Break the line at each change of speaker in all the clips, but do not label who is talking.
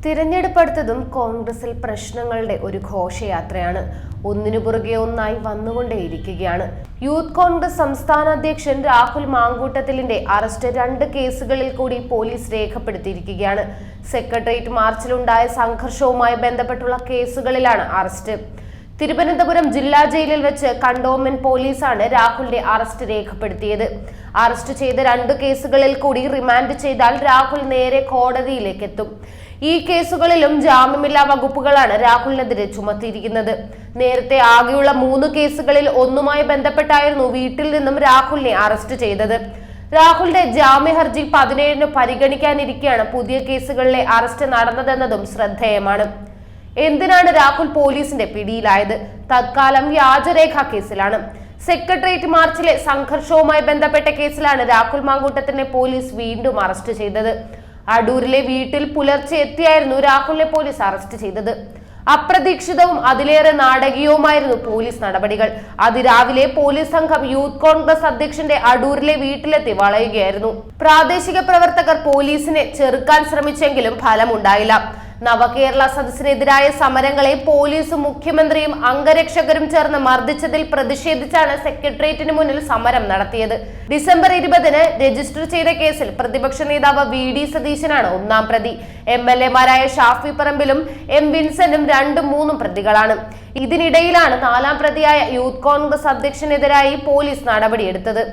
തിരഞ്ഞെടുപ്പെടുത്തതും കോൺഗ്രസിൽ പ്രശ്നങ്ങളുടെ ഒരു ഘോഷയാത്രയാണ്. ഒന്നിനു പുറകെ ഒന്നായി വന്നുകൊണ്ടേയിരിക്കുകയാണ്. യൂത്ത് കോൺഗ്രസ് സംസ്ഥാന അധ്യക്ഷൻ രാഹുൽ മാങ്കൂട്ടത്തിലിന്റെ അറസ്റ്റ് 2 കേസുകളിൽ കൂടി പോലീസ് രേഖപ്പെടുത്തിയിരിക്കുകയാണ്. സെക്രട്ടേറിയറ്റ് മാർച്ചിലുണ്ടായ സംഘർഷവുമായി ബന്ധപ്പെട്ടുള്ള കേസുകളിലാണ് അറസ്റ്റ്. തിരുവനന്തപുരം ജില്ലാ ജയിലിൽ വെച്ച് കണ്ടോൺമെന്റ് പോലീസാണ് രാഹുലിന്റെ അറസ്റ്റ് രേഖപ്പെടുത്തിയത്. അറസ്റ്റ് ചെയ്ത 2 കേസുകളിൽ കൂടി റിമാൻഡ് ചെയ്താൽ രാഹുൽ നേരെ കോടതിയിലേക്ക് എത്തും. ഈ കേസുകളിലും ജാമ്യമില്ലാ വകുപ്പുകളാണ് രാഹുലിനെതിരെ ചുമത്തിയിരിക്കുന്നത്. നേരത്തെ ആകെയുള്ള 3 കേസുകളിൽ ഒന്നുമായി ബന്ധപ്പെട്ടായിരുന്നു വീട്ടിൽ നിന്നും രാഹുലിനെ അറസ്റ്റ് ചെയ്തത്. രാഹുലിന്റെ ജാമ്യ ഹർജി 17-ന് പരിഗണിക്കാനിരിക്കെയാണ് പുതിയ കേസുകളിലെ അറസ്റ്റ് നടന്നതെന്നതും ശ്രദ്ധേയമാണ്. എന്തിനാണ് രാഹുൽ പോലീസിന്റെ പിടിയിലായത്? തത്കാലം വ്യാജരേഖ കേസിലാണ്. സെക്രട്ടേറിയറ്റ് മാർച്ചിലെ സംഘർഷവുമായി ബന്ധപ്പെട്ട കേസിലാണ് രാഹുൽ മാങ്കൂട്ടത്തിനെ പോലീസ് വീണ്ടും അറസ്റ്റ് ചെയ്തത്. അടൂരിലെ വീട്ടിൽ പുലർച്ചെ എത്തിയായിരുന്നു രാഹുലിനെ പോലീസ് അറസ്റ്റ് ചെയ്തത്. അപ്രതീക്ഷിതവും അതിലേറെ നാടകീയവുമായിരുന്നു പോലീസ് നടപടികൾ. അതിരാവിലെ പോലീസ് സംഘം യൂത്ത് കോൺഗ്രസ് അധ്യക്ഷന്റെ അടൂരിലെ വീട്ടിലെത്തി വളയുകയായിരുന്നു. പ്രാദേശിക പ്രവർത്തകർ പോലീസിനെ ചെറുക്കാൻ ശ്രമിച്ചെങ്കിലും ഫലമുണ്ടായില്ല. നവകേരള സദസ്സിനെതിരായ സമരങ്ങളെ പോലീസും മുഖ്യമന്ത്രിയും അംഗരക്ഷകരും ചേർന്ന് മർദ്ദിച്ചതിൽ പ്രതിഷേധിച്ചാണ് സെക്രട്ടേറിയറ്റിന് മുന്നിൽ സമരം നടത്തിയത്. ഡിസംബർ 20-ന് രജിസ്റ്റർ ചെയ്ത കേസിൽ പ്രതിപക്ഷ നേതാവ് VD സതീശനാണ് 1-ാം പ്രതി. MLA-മാരായ ഷാഫി പറമ്പിലും M വിൻസെന്റും 2ഉം 3ഉം പ്രതികളാണ്. ഇതിനിടയിലാണ് 4-ാം പ്രതിയായ യൂത്ത് കോൺഗ്രസ് അധ്യക്ഷനെതിരായി പോലീസ് നടപടിയെടുത്തത്.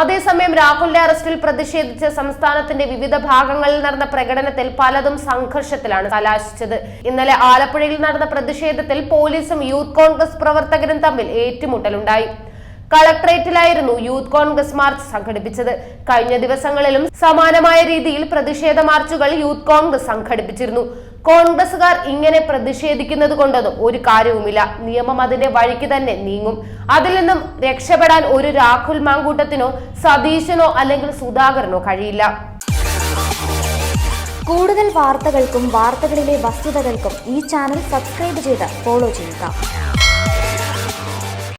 അതേസമയം രാഹുലിന്റെ അറസ്റ്റിൽ പ്രതിഷേധിച്ച് സംസ്ഥാനത്തിന്റെ വിവിധ ഭാഗങ്ങളിൽ നടന്ന പ്രകടനത്തിൽ പലതും സംഘർഷത്തിലാണ് കലാശിച്ചത്. ഇന്നലെ ആലപ്പുഴയിൽ നടന്ന പ്രതിഷേധത്തിൽ പോലീസും യൂത്ത് കോൺഗ്രസ് പ്രവർത്തകരും തമ്മിൽ ഏറ്റുമുട്ടലുണ്ടായി. കളക്ടറേറ്റിലായിരുന്നു യൂത്ത് കോൺഗ്രസ് മാർച്ച് സംഘടിപ്പിച്ചത്. കഴിഞ്ഞ ദിവസങ്ങളിലും സമാനമായ രീതിയിൽ പ്രതിഷേധ മാർച്ചുകൾ യൂത്ത് കോൺഗ്രസ് സംഘടിപ്പിച്ചിരുന്നു. കോൺഗ്രസുകാർ ഇങ്ങനെ പ്രതിഷേധിക്കുന്നത് കൊണ്ടൊന്നും ഒരു കാര്യവുമില്ല. നിയമം അതിന്റെ വഴിക്ക് തന്നെ നീങ്ങും. അതിൽ നിന്നും രക്ഷപ്പെടാൻ ഒരു രാഹുൽ മാങ്കൂട്ടത്തിനോ സതീശനോ അല്ലെങ്കിൽ സുധാകരനോ കഴിയില്ല.
കൂടുതൽ വാർത്തകൾക്കും വാർത്തകളിലെ വസ്തുതകൾക്കും ഈ ചാനൽ സബ്സ്ക്രൈബ് ചെയ്ത് ഫോളോ ചെയ്യുക.